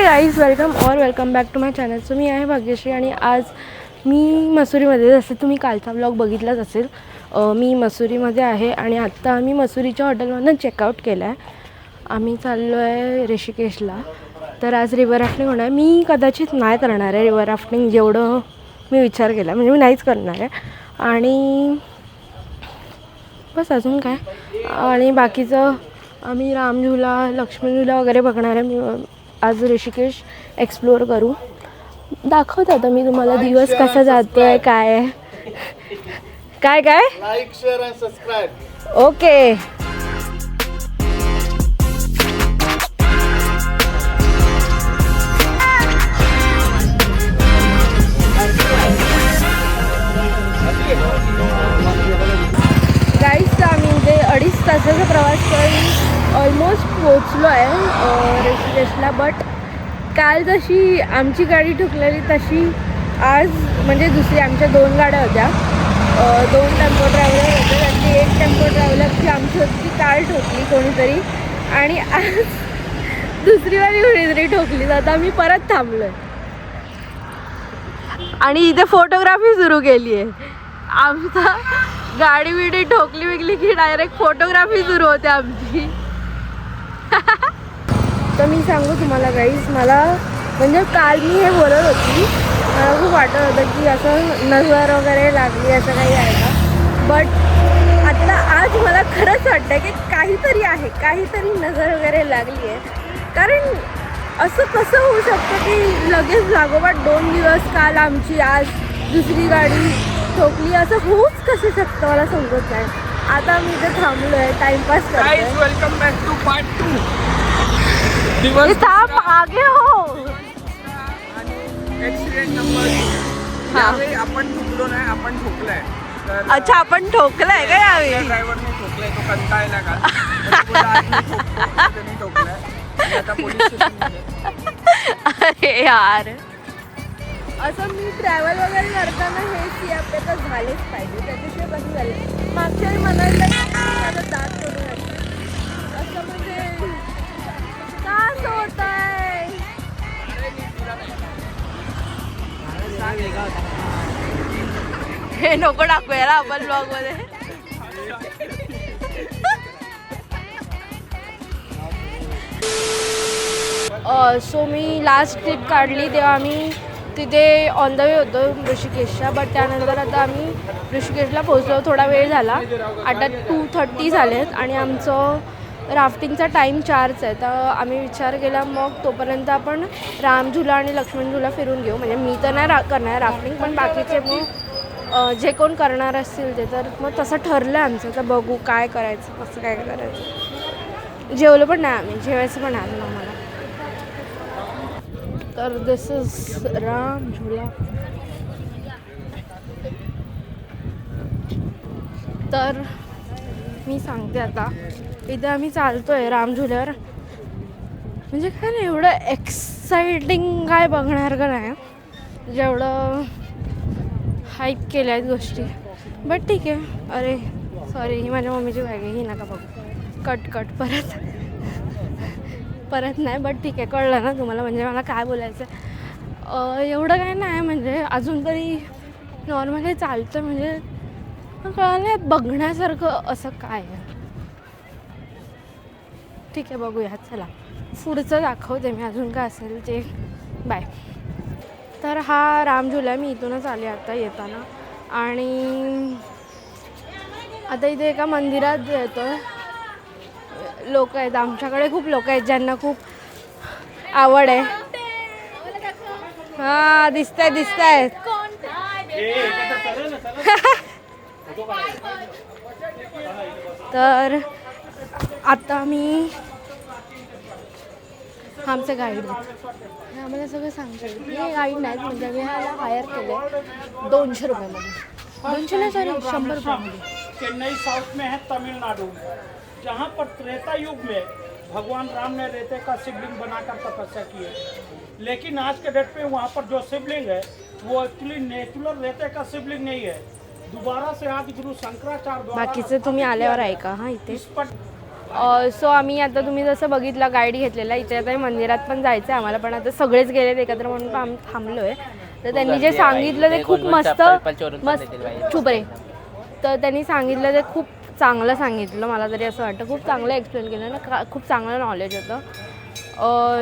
Guys welcome back to my channel. So मी आहे भाग्यश्री आणि आज मी मसुरीमध्ये, जसं तुम्ही कालचा व्लॉग बघितलाच असेल, मी मसुरीमध्ये आहे आणि आत्ता आम्ही मसुरीच्या हॉटेलमधून चेकआउट केलं आहे. आम्ही चाललो आहे ऋषिकेशला. तर आज रिव्हर राफ्टिंग होणार आहे. मी कदाचित नाही करणार आहे रिव्हर राफ्टिंग, जेवढं मी विचार केला, म्हणजे मी नाहीच करणार आहे. आणि बस अजून काय, आणि बाकीचं आम्ही रामझुला, लक्ष्मणझुला वगैरे बघणार आहे. मी आज ऋषिकेश एक्सप्लोअर करू. दाखवते आता मी तुम्हाला दिवस कसा जातोय, काय आहे, काय लाईक शेअर आणि सबस्क्राईब. ओके. गाईस, आम्ही जे 2.5 तासाचा प्रवास करून ऑलमोस्ट पोचलो आहे ऋषिकेशला. बट काल जशी आमची गाडी ठोकलेली तशी आज म्हणजे दुसरी, आमच्या 2 गाड्या होत्या, 2 टेम्पो ट्रॅव्हलर होते. त्यातली एक टेम्पो ट्रॅव्हलरची आमची होती, काल ठोकली कोणीतरी, आणि आज दुसरीवाली कोणीतरी ठोकली. तर आता मी परत थांबलो आहे आणि इथे फोटोग्राफी सुरू केली आहे. आमचा गाडी बिडी ठोकली विकली की डायरेक्ट फोटोग्राफी सुरू होते आमची. तर मी सांगू तुम्हाला गाईज, मला म्हणजे काल मी हे बोलत होती, मला खूप वाटत होतं की असं नजर वगैरे लागली असं काही आहे का. बट आता आज मला खरंच वाटतं की काहीतरी आहे, काहीतरी नजर वगैरे लागली आहे. कारण असं कसं होऊ शकतं की लगेच लागोपाठ 2 दिवस काल आमची, आज दुसरी गाडी ठोकली, असं होऊच कसं शकतं मला समजत नाही. आता मी इथे थांबलो आहे, टाइमपास करतोय. Welcome back to part 2. आगे हो. Accident number 2. यावेळी आपण ठोकलो नाही, आपण ठोकलाय. तर अच्छा, आपण ठोकलाय का यावेळी? ड्रायव्हरने ठोकलाय, तो कंटाळला का त्यांनी ठोकलाय आणि आता पोलीस स्टेशनमध्ये. अरे यार, असं मी ट्रॅव्हल वगैरे करताना हे सी आपले तर झालेच पाहिजे, त्याच्याशिवाय कसं झालं. मागच्या वेळी म्हणायला आता दात करून असं, म्हणजे का असं होत आहे. हे नको टाकूया ना आपण ब्लॉग मध्ये. सो मी लास्ट ट्रिप काढली तेव्हा आम्ही तिथे ऑन द वे होतो ऋषिकेशच्या. बट त्यानंतर आता आम्ही ऋषिकेशला पोहोचलो, थोडा वेळ झाला, आता 2:30 झालेत आणि आमचं राफ्टिंगचा टाईम 4चा आहे. तर आम्ही विचार केला मग तोपर्यंत आपण रामझुला आणि लक्ष्मणझुला फिरून घेऊ. म्हणजे मी तर नाही करणार राफ्टिंग, पण बाकीचे मग जे कोण करणार असतील ते, तर मग तसं ठरलं आहे आमचं. तर बघू काय करायचं, कसं काय करायचं. जेवलो पण नाही आम्ही, जेवायचं पण आहे आम्हाला. तर दिस इज रामझुला. तर मी सांगते आता, इथे आम्ही चालतोय रामझुल्यावर. म्हणजे काय नाही एवढं एक्साइटिंग काय बघणार का नाही, जेवढं हाईप केल्या आहेत गोष्टी. बट ठीक आहे. अरे सॉरी, ही माझ्या मम्मीची बॅग आहे, ही नका बघू. कट परत नाही. बट ठीक आहे, कळलं ना तुम्हाला म्हणजे मला काय बोलायचं आहे. एवढं काय नाही, म्हणजे अजून तरी नॉर्मली चालतं, म्हणजे कळलं नाही बघण्यासारखं असं काय आहे. ठीक आहे, बघूया. चला पुढचं दाखवते मी अजून काय असेल ते. बाय. तर हा रामझुला, मी इथूनच आले आता येताना. आणि आता इथे एका मंदिरात येतो. लोक आहेत, आमच्याकडे खूप लोक आहेत ज्यांना खूप आवड आहे. हा दिसत आहेत. तर आता मी आमचे गाईड आहेत, आम्हाला सगळं सांगतात. हे गाईड नाहीत, म्हणजे मी ह्याला हायर केले 200 रुपयामध्ये. 200 नाही, सॉरी 100 रुपयामध्ये. चेन्नई साउथ में है तमिलनाडु, जहाँ पर त्रेता युग में भगवान राम ने रेते का शिवलिंग बनाकर तपस्या की है. लेकिन आज के डेट में वहाँ पर जो शिवलिंग है वो एक्चुअली नेचुरल रेते का शिवलिंग नहीं है. दोबारा से आज गुरु शंकराचार्य द्वारा बाकीचे तुम्ही आल्यावर ऐका. हा इथे सो आम्ही आता तुम्ही जसं बघितलं गाईड घेतलेला इथे आता मंदिरात पण जायचं आहे आम्हाला पण आता सगळेच गेलेत एकत्र म्हणून आम्ही थांबलो आहे. तर त्यांनी जे सांगितलं ते खूप मस्त चुप रे. तर त्यांनी सांगितलं ते खूप चांगलं सांगितलं मला तरी असं वाटतं खूप चांगलं एक्सप्लेन केलं ना खूप चांगलं नॉलेज होतं.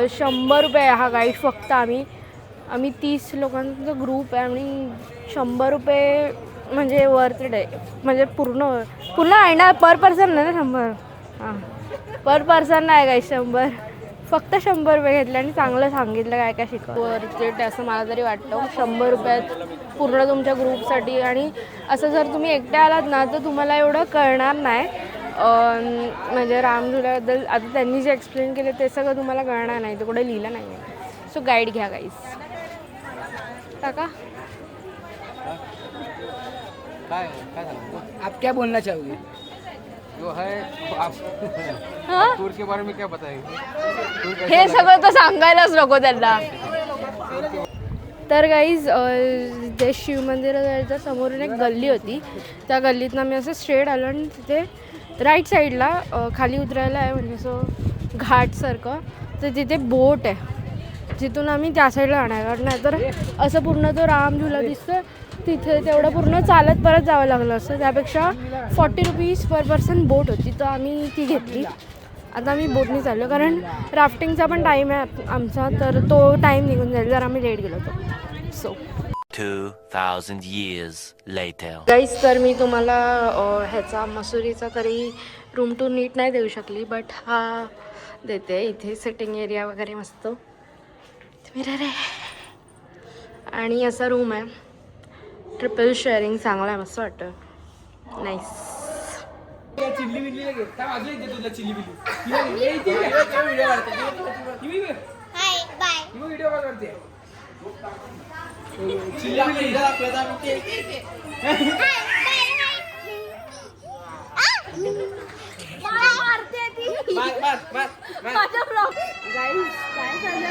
100 रुपये हा गाईड फक्त आम्ही 30 लोकांचा ग्रुप आहे आणि 100 रुपये म्हणजे वर्थ इट आहे म्हणजे पूर्ण आहे ना पर पर्सन नाही ना 100 हां पर पर्सन नाही काय 100 फक्त 100 रुपये घेतले आणि चांगलं सांगितलं काय काय शिकव वर्थ इट असं मला तरी वाटतं. 100 रुपयात पूर्ण तुमच्या ग्रुपसाठी आणि असं जर तुम्ही एकटे आलात ना तर तुम्हाला एवढं कळणार नाही. म्हणजे रामझुल्याबद्दल आता त्यांनी जे एक्सप्लेन केले ते सगळं तुम्हाला कळणार नाही ते कुठे लिहिलं नाही आहे. सो गाईड घ्या गाईस. काका आप क्या बोलना चाहोगे? जो है आप हां टूर के बारे में क्या बताएंगे? हे सगळं तर सांगायलाच नको त्यांना. तर गाईज जे शिव मंदिर जायच्या समोरून एक गल्ली होती त्या गल्लीतनं आम्ही असं स्ट्रेट आलो आणि तिथे राईट साईडला खाली उतरायला आहे म्हणजे असं घाटसारखं तर तिथे बोट आहे जिथून आम्ही त्या साईडला जाणार नाही तर असं पूर्ण तो राम झुला दिसतं तिथे तेवढं पूर्ण चालत परत जावं लागलं असतं. त्यापेक्षा 40 रुपीज पर पर्सन बोट होती तर आम्ही ती घेतली. आता आम्ही बोटनी चाललो कारण राफ्टिंगचा पण टाईम आहे आमचा तर तो टाईम निघून जाईल जर आम्ही लेट गेलो तर. So 2000 years later. गाईज तर मी तुम्हाला ह्याचा मसुरीचा तरी रूम टूर नीट नाही देऊ शकली बट हा देते. इथे सिटिंग एरिया वगैरे मस्त मिरर आहे आणि असा रूम आहे. ट्रिपल शेअरिंग चांगला आहे मस्त वाटतं नाईस. चिल्ली बिल्ली घे काय वाजू येते तुला चिल्ली बिल्ली व्हिडिओ करते चिल्ली बिल्ली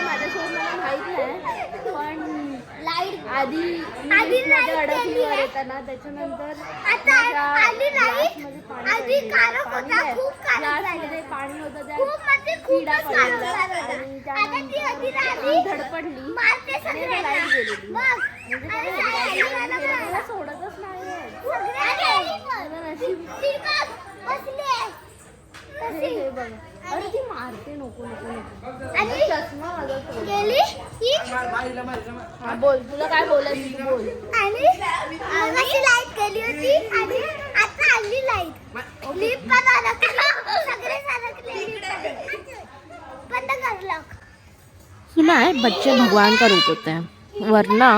माझ्यासोबत मला माहीत नाही पण आधी अडकली येताना त्याच्यानंतर पाणी होतं त्या किडा पडलेला आणि त्यानंतर धडपडली आणि लाईट गेलेली म्हणजे सोडतच नाही. अरे ती मारते नको नको नको चष्मा हा बोल तुला काय बोलायचं बोल. आणि लाईट गेली होती आणि आता आली लाईट लिफ्ट पण अडकली सगळे अडकले बंद कर लॉक. सुना है बच्चे भगवान का रूप होते हैं वरना.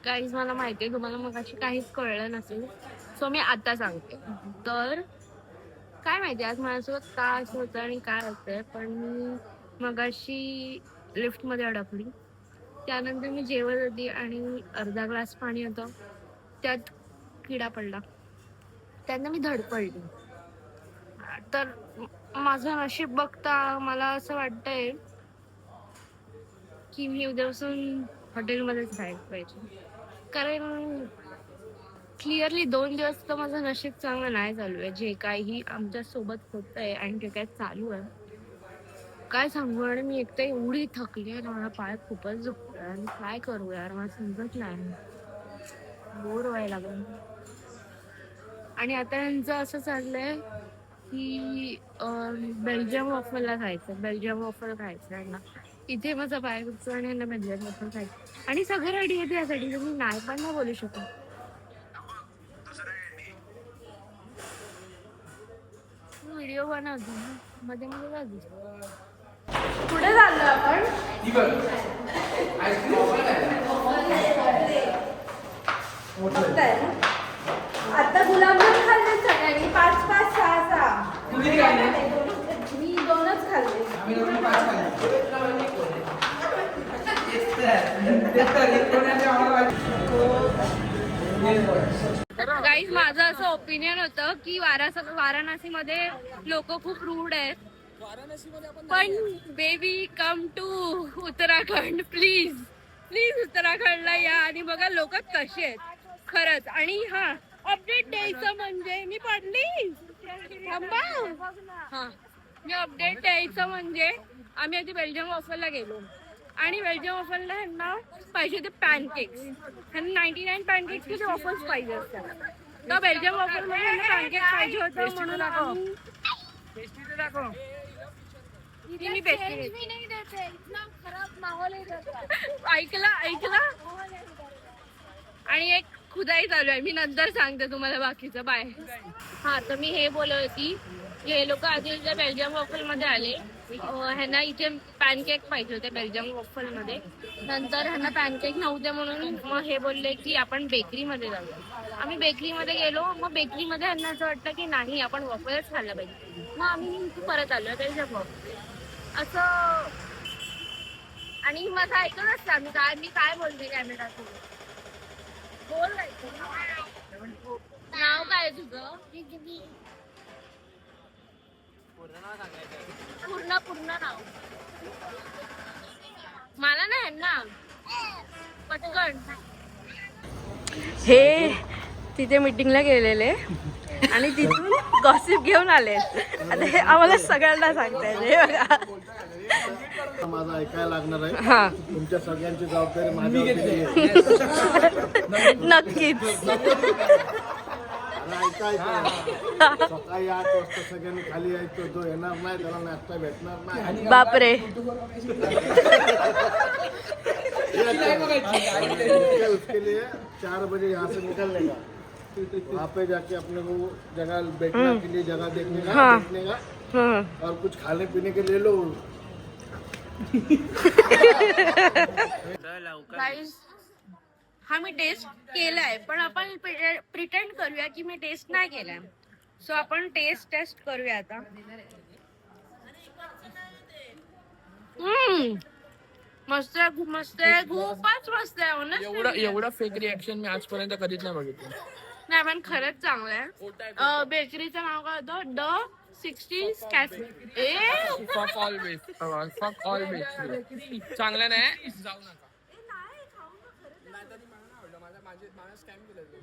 काहीच मला माहिती आहे तुम्हाला मगाशी काहीच कळलं नसेल सो मी आता सांगते. तर काय माहिती आज माझ्यासोबत का असं होतं आणि काय होतंय पण मी मगाशी लिफ्टमध्ये अडकली. त्यानंतर मी जेवत होती आणि अर्धा ग्लास पाणी होतं त्यात किडा पडला त्यांना मी धडपडली. तर माझं नशीब बघता मला असं वाटतंय की मी उद्यापासून हॉटेलमध्येच राहायला पाहिजे कारण क्लिअरली 2 दिवस तर माझं नशीब चांगलं नाही चालू आहे. जे काही आमच्या सोबत होत आहे आणि जे काय चालू आहे काय सांगू. आणि मी एकतर एवढी थकली आहे मला पाय खूपच दुखतोय आणि काय करू यार मला समजत नाही. बोर व्हायला लागलं. आणि आता यांचं असं चाललंय की बेल्जियम वॉफलला खायचं बेल्जियम वॉफल खायचं आहे ना. इथे माझा पाय दुखतो आणि यांना बेल्जियम वॉफल खायचं आणि सगळं रेडी आहे त्यासाठी तुम्ही नाही पण नाही बोलू शकत. व्हिडिओ बनवतो मध्ये मध्ये जाऊ. पुढे चाललो आपण. आता गुलाबजाम खाल्ले सगळ्यांनी 5-5, 6-6. मी 2च खाल्ले. गाईज माझं असं ओपिनियन होतं की वाराणसीमध्ये लोक खूप रूड आहेत पण baby come to Uttarakhand please please उत्तराखंडला या आणि बघा लोक कसे आहेत खरंच. आणि हा अपडेट द्यायचं म्हणजे मी पडली मी अपडेट द्यायचं म्हणजे आम्ही आधी बेल्जियम वॉफलला गेलो आणि बेल्जियम वॉफलला ह्यांना पाहिजे होते पॅनकेक्स. ह्यांना 99 पॅनकेक्स किती वॉफल्स पाहिजे असतात. तर बेल्जियम वॉफलमध्ये ह्यांना पॅनकेक पाहिजे होतं म्हणून आम्ही मी ऐकलं आणि एक खुदाई चालू आहे. मी नंतर सांगते तुम्हाला बाकीचं. बाय. हा, तर मी हे बोलत होती की हे लोक आधी बेल्जियम वॉफल मध्ये आले. ह्यांना इथे पॅनकेक पाहिजे होते बेल्जियम वॉफल मध्ये. नंतर ह्यांना पॅनकेक नव्हते म्हणून मग हे बोलले की आपण बेकरीमध्ये जाऊया. आम्ही बेकरीमध्ये गेलो. मग बेकरीमध्ये ह्यांना असं वाटतं की नाही आपण वॉफलच खाल्लं पाहिजे. मग आम्ही परत आलो बेल्जियम वॉफल असं. आणि माझं ऐकत असतं मी काय बोलते कॅमेरासोबत. बोल नाव काय तुझं? पूर्ण नाव मला नाही ना पटकन. हे तिथे मीटिंगला गेलेले आणि तिथून गॉसिप घेऊन आले. आता हे आम्हाला सगळ्यांना सांगताय. हे बघा माझं ऐकायला लागणार आहे. हा, तुमच्या सगळ्यांची जबाबदारी माझ्यावर नक्कीच. ऐकायचं सकाळी 8 वाजता सगळ्यांनी खाली यायचं. जो येणार नाही त्याला नाश्ता भेटणार नाही. बापरे. उसके लिए 4 बजे यहाँ से निकलने का. वहाँ पे जाके अपने को जगह बैठने के लिए जगह देखने का बैठने का और कुछ खाने पीने के ले लो. गाईज, हा मी टेस्ट केलाय पण आपण प्रिटेंड करूया की मी टेस्ट नाही केलाय. सो आपण टेस्ट करूया आता. मस्त आहे, खूप मस्त आहे, खूपच मस्त आहे. honestly. एवढं फेक रिॲक्शन मी आजपर्यंत कधीच नाही बघितलं. नाही पण खरंच चांगलं आहे. बेकरीचं नाव काय होतं? The 60s cafe. फक ऑल बेस चांगलं नाही. जाऊ नका.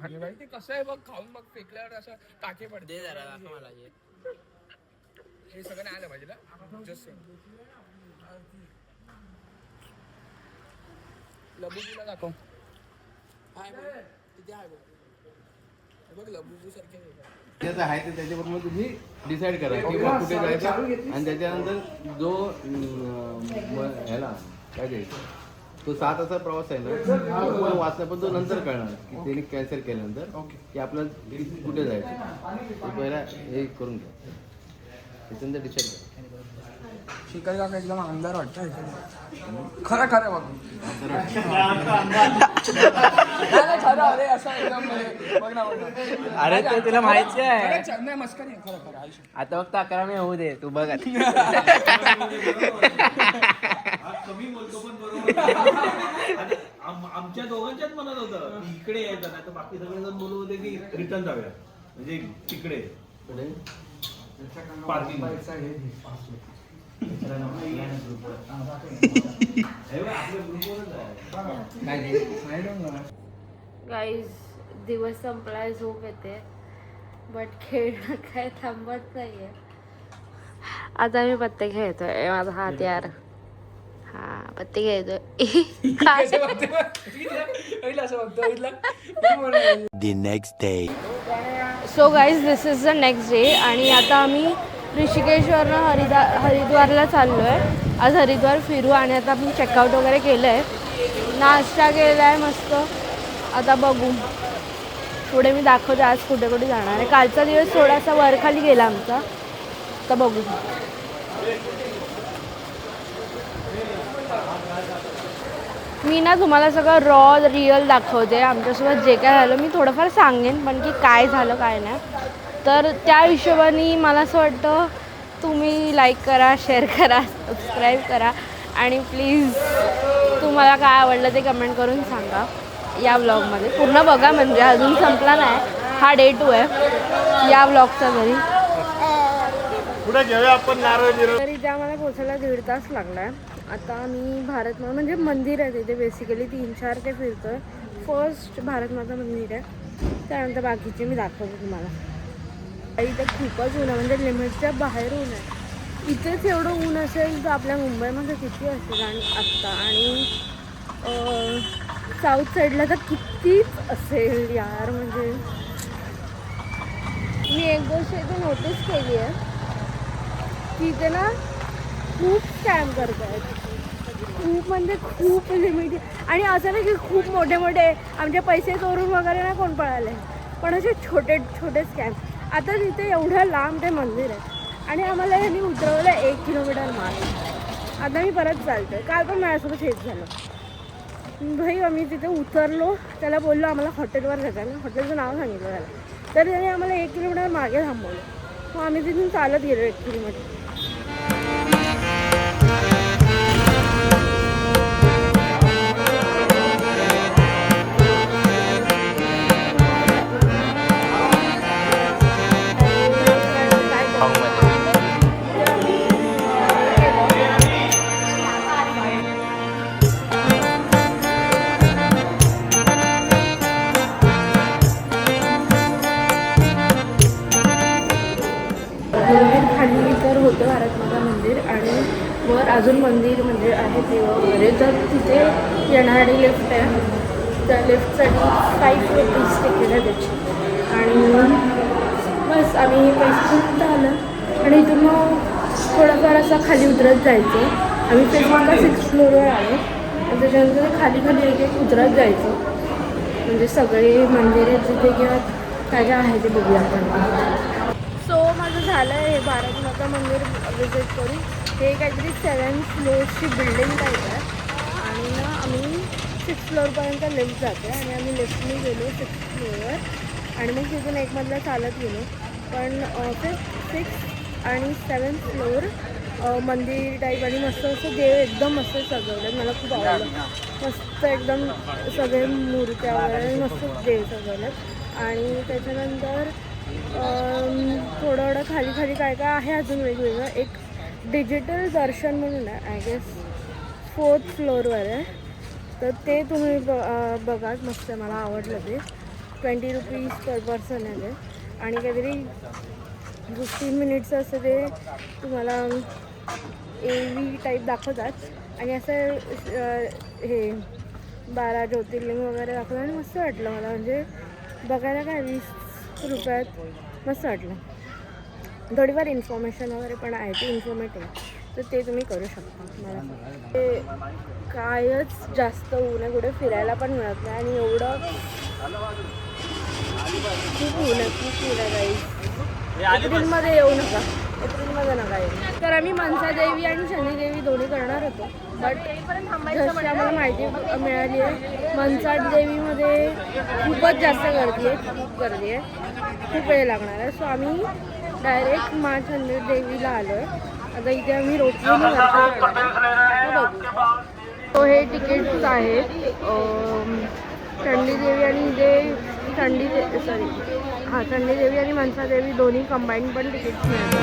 आणि बाई ते कसं आहे बघ, खाऊन बघ, फेकल्यावर असं टाके पडते. मला हे सगळं नाही आलं पाहिजे ना. जस्ट लबुबूला दाखव. हाय बघ तिथे आहे बघ लबुबू सारखे ज्याचं आहे ते त्याच्याबरोबर तुम्ही डिसाईड करा की कुठे जायचं. आणि त्याच्यानंतर जो ह्याला काय द्यायचं तो 6 तासाचा प्रवास आहे ना, तो वाचला पण तो नंतर कळणार की त्याने कॅन्सल केल्यानंतर की आपलं कुठे जायचं. ते पहिला हे करून घ्या, त्याच्यानंतर डिसाईड करा. शिकायला एकदम अंधार वाटतं. खरं खरं बघ खरं. अरे असं एकदम बघ ना. अरे ते तुला माहिती आहे. नाही मस्करी आहे. खरं खरं आयुष्य. आता फक्त 11 होऊ दे, तू बघ. कमी बोलतो पण बरोबर. आमच्या दोघांच्याच मनात होतं की इकडे यायचं नाही तर बाकी सगळे जण बोलत होते की रिटर्न जाऊया म्हणजे तिकडे पार्किंग. गाईज, दिवस संपलाय, झोप येते बट खेळणं काय थांबत नाहीये. आता मी पत्ते खेळतोय. माझा हात यार. हा, पत्ते खेळतोय. The next day. So guys, this is the next day आणि आता आम्ही ऋषिकेशवरनं हरिद्वारला चाललो आहे. आज हरिद्वार फिरू आणि आता आपण चेकआउट वगैरे केलं आहे. नाश्ता केला आहे मस्त. आता बघू पुढे मी दाखवते आज कुठे कुठे जाणार आहे. कालचा दिवस थोडासा वरखाली गेला आमचा. तर बघू. मी ना तुम्हाला सगळं रॉ रिअल दाखवते. आमच्यासोबत जे काय झालं मी थोडंफार सांगेन पण की काय झालं काय नाही. तर त्या हिशोबाने मला असं वाटतं तुम्ही लाईक करा, शेअर करा, सबस्क्राईब करा आणि प्लीज तुम्हाला काय आवडलं ते कमेंट करून सांगा. या व्लॉगमध्ये पूर्ण बघा म्हणजे अजून संपला नाही. हा डे 2 आहे या व्लॉगचा. तरी पुढे घेऊया आपण नारळ. तरी इथे आम्हाला पोचायला 1.5 तास लागला आहे. आता मी भारत माता म्हणजे मंदिर आहे तिथे बेसिकली 3-4 ते फिरतो आहे. फर्स्ट भारत माता मंदिर आहे, त्यानंतर बाकीचे मी दाखवते तुम्हाला. इथे खूपच ऊन आहे, म्हणजे लिमिटच्या बाहेर ऊन आहे. इथेच एवढं ऊन असेल तर आपल्या मुंबईमध्ये किती असेल आणि आत्ता, आणि साऊथ साईडला तर कितीच असेल यार. म्हणजे मी एक गोष्ट इथे नोटीस केली आहे की इथे ना खूप स्कॅम करत आहेत. खूप म्हणजे खूप लिमिट. आणि असं नाही की खूप मोठे मोठे आमचे पैसे चोरून वगैरे ना कोण पळाले, पण असे छोटे छोटे स्कॅम. आता तिथे एवढ्या लांब ते मंदिर आहे आणि आम्हाला यांनी उतरवलं 1 किलोमीटर मागे. आता मी परत चालते. काल पण माझ्यासोबत हेच झालं. भाई आम्ही तिथे उतरलो, त्याला बोललो आम्हाला हॉटेलवर जायचं आहे. हॉटेलचं नाव सांगितलं त्याला, तर त्याने आम्हाला 1 किलोमीटर मागे थांबवलं. मग आम्ही तिथून चालत गेलो 1 किलोमीटर. खाली तर होतं भारतमाता मंदिर आणि वर अजून मंदिर म्हणजे आहे देवा वगैरे. तर तिथे येणारी लिफ्ट आहे, त्या लिफ्टसाठी 5 रुपीज तिकीट आहे त्याची. आणि बस आम्ही पैसे घेऊन आलं आणि इथून मग थोडंफार असं खाली उतरत जायचं. आम्ही फेसबुकला 6th फ्लोअरवर आलो आणि त्याच्यानंतर खाली खाली एक एक उतरत जायचं. म्हणजे सगळे मंदिरे जिथे किंवा काय काय आहे ते बघूया आपण. सो माझं झालं आहे भारतमाता मंदिर विजिट करून. हे काहीतरी 7th फ्लोअरची बिल्डिंग टाईप आहे आणि ना आम्ही 6th फ्लोअरपर्यंत लिफ्ट जाते आणि आम्ही लिफ्टने गेलो 6th फ्लोअरवर आणि मग तिथून एक मधला चालत गेलो. पण 5th 6th आणि 7th फ्लोअर मंदिर टाईप आणि मस्त असं देव एकदम मस्त सजवलं. मला खूप आवडलं. मस्त एकदम सगळे मूर्त्या वगैरे मस्त देव सजवलं. आणि त्याच्यानंतर थोडं खाली खाली काय काय आहे अजून वेगवेगळं. एक डिजिटल दर्शन म्हणून आहे, आय गेस 4th फ्लोअरवर आहे. तर ते तुम्ही बघा, मस्त मला आवडलं ते. 20 रुपीज पर पर्सन आहे ते. आणि काहीतरी 15 मिनिट्स असं ते तुम्हाला AV टाईप दाखवतात आणि असं हे 12 ज्योतिर्लिंग वगैरे दाखवतात आणि मस्त वाटलं मला. म्हणजे बघायला काय 20 रुपयात मस्त वाटलं. थोडीफार इन्फॉर्मेशन वगैरे पण आहे, ती इन्फॉर्मेटिव्ह, तर ते तुम्ही करू शकता. मला ते कायच जास्त ऊन आहे, कुठे फिरायला पण मिळत नाही आणि एवढं खूप ऊन आहे, खूप ऊन आहे काही. एप्रिलमध्ये येऊ नका, एप्रिलमध्ये नका येऊ. तर आम्ही मनसादेवी आणि शनिदेवी दोन्ही करणार होतो, बट जशी आम्हाला माहिती मिळाली आहे मनसादेवीमध्ये खूपच जास्त गर्दी आहे, खूप गर्दी आहे, खूप वेळ लागणार आहे. सो आम्ही डायरेक्ट मा चंडीदेवीला आलो आहे. आता इथे आम्ही रोपवेने बघू. तो हे तिकीट्स आहेत चंडीदेवी आणि इथे चंडीदेवी आणि मनसादेवी दोन्ही कंबाईन पण तिकीट्स मिळतात.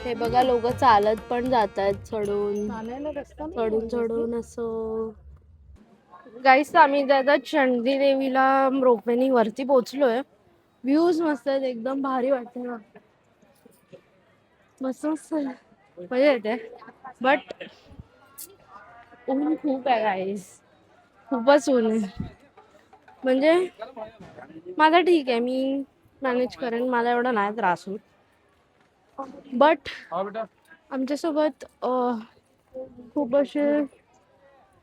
हे बघा, लोक चालत पण जात आहेत चढून असं. गाईस आम्ही दादा चंडीदेवीला रोपवेनी वरती पोहोचलोय. व्ह्यूज मस्त आहेत, एकदम भारी वाटते ना, मस्त मस्त मजा येते. बट ऊन खूप आहे गाईस, खूपच ऊन आहे. म्हणजे माझं ठीक आहे, मी मॅनेज करेन, मला एवढा नाही त्रास होत. बट आमच्यासोबत खूप असे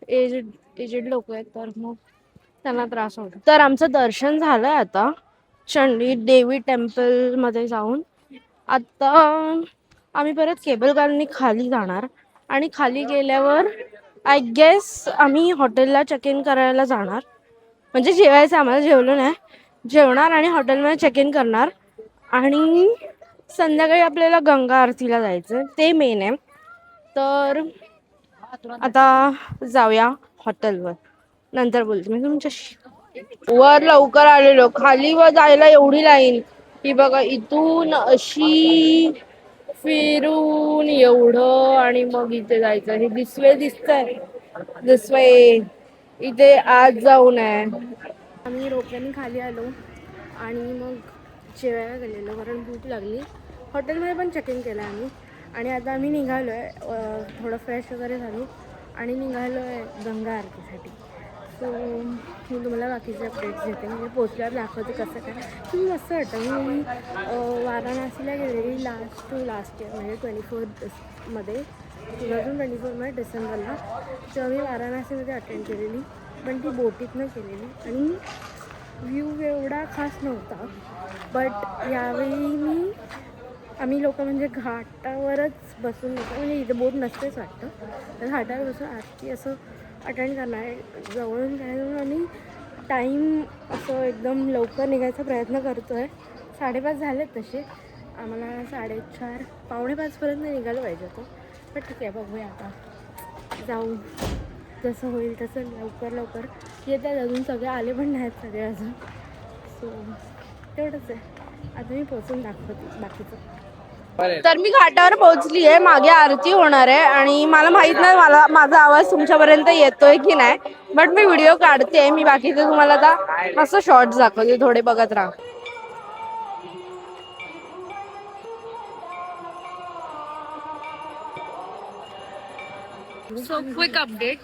एजेड लोक आहेत, तर मग त्यांना त्रास होतो. तर आमचं दर्शन झालंय आता चंडी देवी टेम्पलमध्ये जाऊन. आता आम्ही परत केबल कारने खाली जाणार आणि खाली गेल्यावर आय गेस आम्ही हॉटेलला चेक इन करायला जाणार. म्हणजे जेवायचं आम्हाला, जेवलो नाही, जेवणार आणि हॉटेलमध्ये चेक इन करणार. आणि संध्याकाळी आपल्याला गंगा आरतीला जायचं, ते मेन आहे. तर आता जाऊया हॉटेलवर, नंतर बोलते मी तुमच्याशी. वर लवकर आलेलो, खाली वर जायला एवढी लाईन. ही बघा, इथून अशी फिरून एवढं आणि मग इथे जायचं. हे दिसवे दिसतंय, दिसवे इथे आज जाऊन आहे. आम्ही रोप्याने खाली आलो आणि मग जेवायला गेलेलो कारण भूक लागली. हॉटेलमध्ये पण चेक इन केलं आम्ही आणि आता आम्ही निघालो आहे, थोडं फ्रेश वगैरे झालो आणि निघालो आहे गंगा आरतीसाठी. सो मी तुम्हाला बाकीचे अपडेट्स देते, म्हणजे पोचल्यावर दाखवते कसं काय. तुम्ही मस्त वाटतं. मी वाराणसीला गेलेली लास्ट इयर म्हणजे 2024 मध्ये डिसेंबरला, तेव्हा मी वाराणसीमध्ये अटेंड केलेली, पण ती बोटीतनं केलेली आणि व्ह्यू एवढा खास नव्हता. बट यावेळी आम्ही लोक म्हणजे घाटावरच बसून नसतो, म्हणजे इथे बोट नसतेच वाटतं, तर घाटावर बसून आरती असं अटेंड करणार आहे जवळून काय. आणि टाईम असं एकदम लवकर निघायचा प्रयत्न करतो आहे. 5:30 झालेत तसे, आम्हाला 4:30 4:45पर्यंत निघालं पाहिजे होतं. पण ठीक आहे, बघूया आता, जाऊ जसं होईल तसं. लवकर येतात, अजून सगळे आले पण नाहीत सगळे अजून. सो तेवढंच आहे. आता मी पोचून दाखवते बाकीचं. तर मी घाटावर पोहोचली आहे, मागे आरती होणार आहे आणि मला माहित नाही माझा आवाज तुमच्यापर्यंत येतोय की नाही, बट मी व्हिडिओ काढते. मी बाकीचे तुम्हाला आता मस्त शॉर्ट्स दाखवते, थोडे बघत राहा. सो क्विक अपडेट,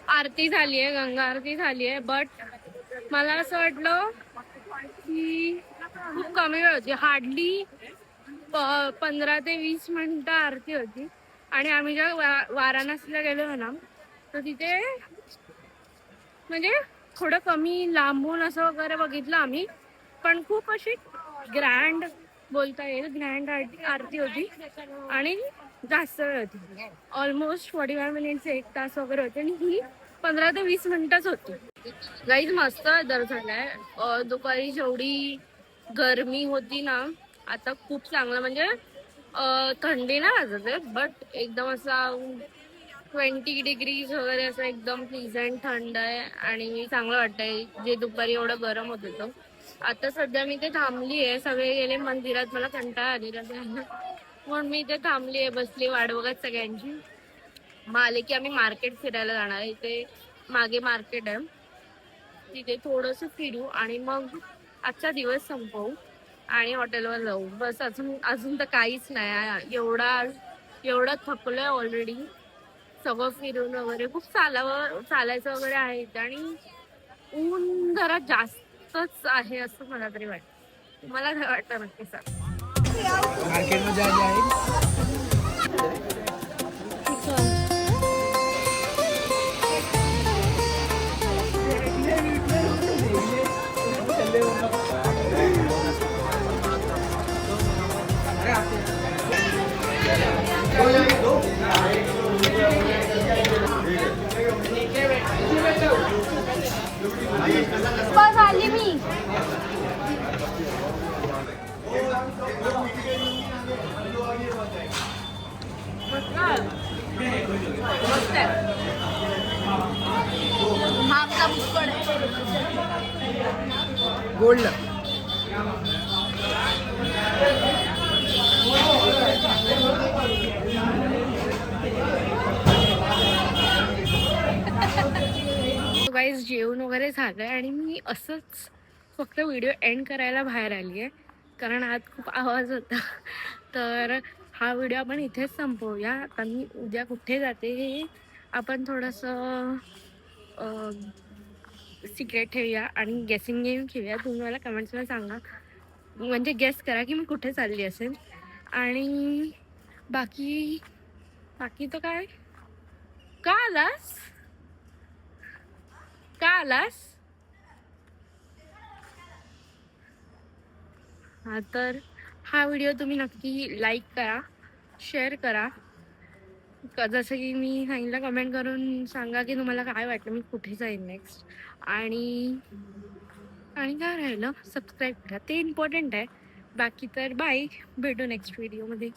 आरती झाली आहे, गंगा आरती झाली आहे, बट मला असं वाटलं की खूप कमी वेळ होती. हार्डली 15 ते 20 मिनिटं आरती होती. आणि आम्ही जेव्हा वाराणसीला गेलो ना, तर तिथे म्हणजे थोडं कमी लांबून असं वगैरे बघितलं आम्ही, पण खूप अशी ग्रँड बोलता येईल, ग्रँड आरती होती आणि जास्त वेळ होती. ऑलमोस्ट 45 मिनिट्स, 1 तास वगैरे होते आणि ही 15 ते 20 मिनिटच होती. गाईज मस्त वेदर झालाय. दुपारी जेवढी गरमी होती ना, आता खूप चांगलं, म्हणजे थंडी नाही वाजत आहे, बट एकदम असा 20 डिग्रीज वगैरे असं एकदम प्लीझंट थंड आहे आणि चांगलं वाटतंय. जे दुपारी एवढं गरम होत होतं. आता सध्या मी ते थांबली आहे, सगळे गेले मंदिरात, मला कंटाळा आलेला म्हणून मी इथे थांबली आहे, बसली वाट बघत सगळ्यांची. मग आले की आम्ही मार्केट फिरायला जाणार आहे. इथे मागे मार्केट आहे, तिथे थोडंसं फिरू आणि मग आजचा दिवस संपवू आणि हॉटेलवर जाऊ. बस, अजून तर काहीच नाही. एवढं थकलोय ऑलरेडी, सगळं फिरून वगैरे. खूप चालायचं वगैरे आहे इथे आणि ऊन जरा जास्तच आहे असं मला तरी वाटतं. मला काय वाटतं नक्की सर. मार्केटमध्ये आली आहे. बस आली मी. गोल्ड गाईज जेवण वगैरे झालंय आणि मी असंच फक्त व्हिडिओ एंड करायला बाहेर आली आहे कारण आज खूप आवाज होता. तर हा व्हिडिओ आपण इथेच संपवूया. आता मी उद्या कुठे जाते हे आपण थोडंसं सिक्रेट ठेवूया आणि गेसिंग गेम खेळूया. तुम्ही मला कमेंट्समध्ये सांगा, म्हणजे गेस करा की मी कुठे चालली असेल. आणि बाकी तर काय, का आलास? तर हा व्हिडिओ तुम्ही नक्की लाईक करा, शेअर करा जसं की मी सांगितलं, कमेंट करून सांगा की तुम्हाला काय वाटलं, मी कुठे जाईन नेक्स्ट. आणि आणि काय राहिलं, सबस्क्राईब करा, ते इम्पॉर्टंट आहे. बाकी तर बाय, भेटू नेक्स्ट व्हिडिओमध्ये.